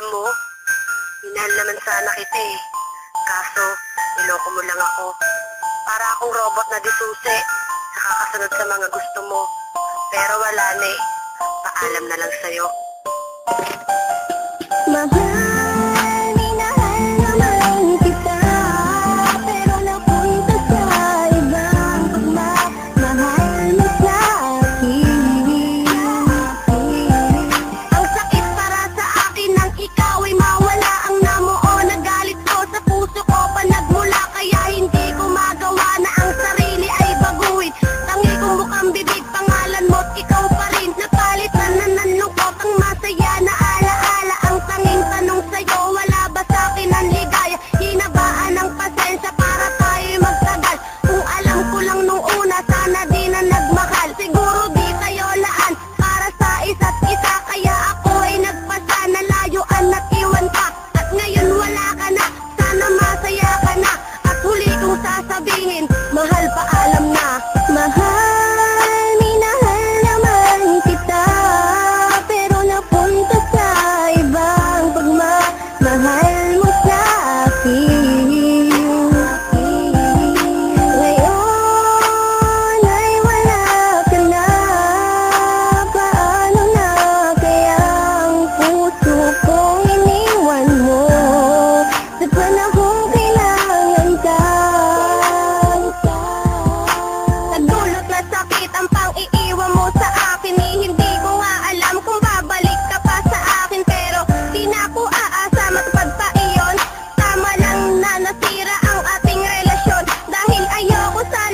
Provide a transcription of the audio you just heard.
Alam mo, minahal naman sana kita eh. Kaso, niloko mo lang ako. Para akong robot na disusi, nakakasunod sa mga gusto mo. Pero wala na eh. Paalam na lang sa'yo. Mahal, minahal naman kita, pero napunta sa ibang pagmamahal mo sa akin. Ang sakit para sa akin nang ikaw ay mawala. Ang namuo na galit ko sa puso ko pa nagmula. Kaya hindi ko magawa na ang sarili ay baguhin. Tangi kong mukhang bibig, pangalan mo't ikaw pa rin. Napalit na nananlungkot ang masaya na alaala. Ang tanging tanong sa'yo, wala ba sa'kin ang ligaya? Hinabaan ng pasensya para tayo'y magtagal. Kung alam ko lang nung una, sana di na nagmahal. Siguro di tayo laan para sa isa't isa. Kaya ako ay nagpasa na layuan at iwan ka. At ngayon wala ka na, sana masaya ka na. At huli kong sasabihin, mahal, paalam na. Mahal, minahal naman kita, pero napunta sa ibang pagmamahal mo sa akin. Ngayon ay wala ka na, paano na kaya ang puso kong iniwan mo sa panahong kailangan ka? Nagdulot na sakit ang pang-iiwan mo sa akin. Hindi ko nga alam kung babalik ka pa sa akin. Pero di na ako aasa, matupad pa iyon. Tama lang na nasira ang ating relasyon. Dahil ayoko sana